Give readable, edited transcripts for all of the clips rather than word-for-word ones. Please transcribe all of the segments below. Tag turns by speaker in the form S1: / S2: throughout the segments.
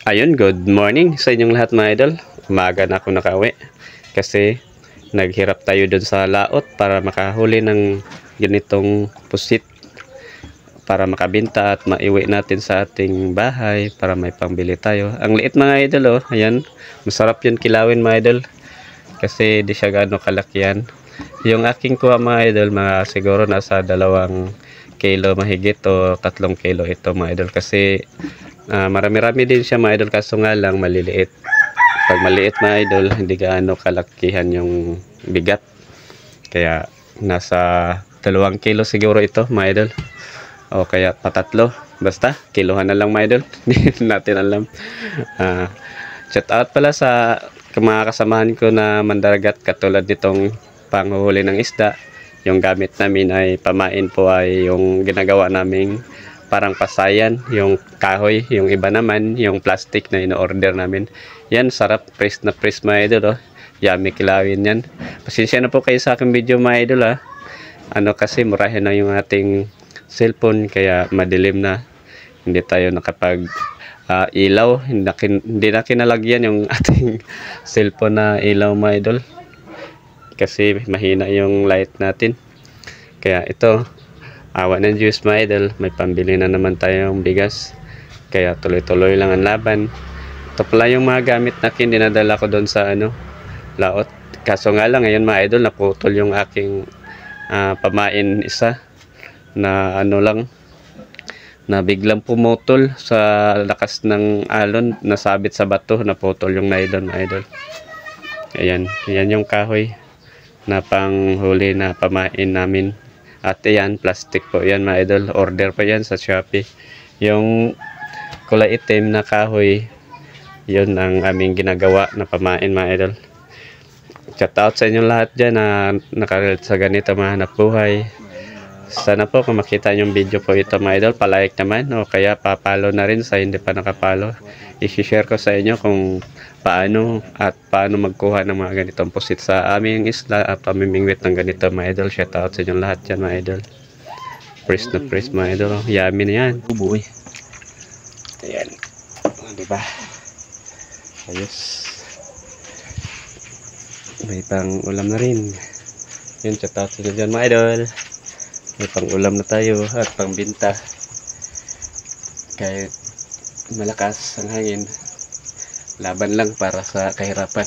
S1: Ayun, good morning sa inyong lahat mga idol. Umaga na ako nakauwi kasi naghirap tayo dun sa laot para makahuli ng ganitong pusit para makabenta at maiwi natin sa ating bahay para may pambili tayo. Ang liit mga idol, oh. Ayan, masarap yun kilawin mga idol kasi di siya gaano kalakihan. Yung aking kuha mga idol, mga siguro nasa 2 kilo mahigit o 3 kilo ito mga idol kasi marami-rami din siya mga idol kaso nga lang maliliit. Pag maliit mga idol, hindi gaano kalakihan yung bigat. Kaya nasa 2 kilo siguro ito mga idol. O kaya patatlo. Basta, kiluhan na lang mga idol. Hindi natin alam. Shout out pala sa mga kasamahan ko na mandaragat katulad nitong panghuhuli ng isda. Yung gamit namin ay pamain po ay yung ginagawa naming parang pasayan, yung kahoy, yung iba naman, yung plastic na ino-order namin. Yan, sarap, press na press mga idol, oh. Yummy kilawin yan. Pasensya na po kayo sa aking video mga idol, ah. Ano kasi, murahin na yung ating cellphone, kaya madilim na. Hindi tayo nakapag ilaw, hindi na kinalagyan yung ating cellphone na ilaw mga idol. Kasi mahina yung light natin. Kaya ito, awa ng Diyos mga idol, may pambili na naman tayong bigas. Kaya tuloy-tuloy lang ang laban. Ito pala yung mga gamit na dinadala ko doon sa laot. Kaso nga lang ngayon mga idol, naputol yung aking pamain isa na na biglang pumutol sa lakas ng alon, nasabit sa bato, naputol yung nylon mga idol. Ayan, yan yung kahoy na panghuli na pamain namin. At yan, plastic po yan mga idol. Order pa yan sa Shopee. Yung kulay itim na kahoy, yun ang aming ginagawa na pamain mga idol. Shout out sa inyo lahat dyan na nakarelate sa ganito mga hanap buhay. Sana po kung makita yung video po ito mga idol, palike naman o kaya papalo na rin sa hindi pa nakapalo. I-share ko sa inyo kung paano magkuha ng mga ganitong pusit sa aming isla at pamimingwit ng ganito mga idol. Shout out sa inyo lahat dyan mga idol. Press na press mga idol. Yummy na yan. Buboy. Ayan. Diba? Ayos. May pang ulam na rin. Yun, shout out sa inyo dyan mga idol. May pang ulam na tayo at pang binta. Kahit malakas ang hangin, laban lang para sa kahirapan.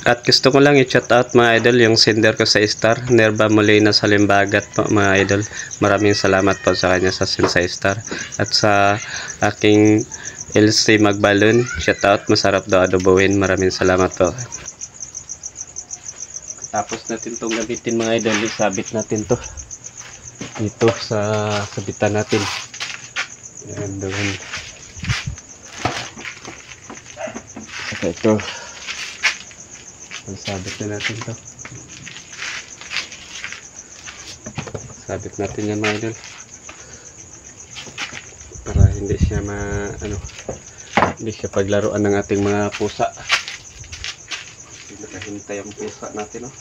S1: At gusto ko lang i-chat out mga idol yung sender ko sa Star, Nerva Molina sa Limbagat po mga idol. Maraming salamat po sa kanya sa send sa Star. At sa aking LC Magbalon, shout out, masarap daw adobohin. Maraming salamat po. Tapos natin itong gamitin mga idol, isabit natin to dito sa sabitan natin. Ayan doon. Saka ito, sabit na natin to. Sabit natin yan mga idol para hindi siya hindi siya paglaruan ng ating mga pusa. Nakahintay ang pusa natin, oh.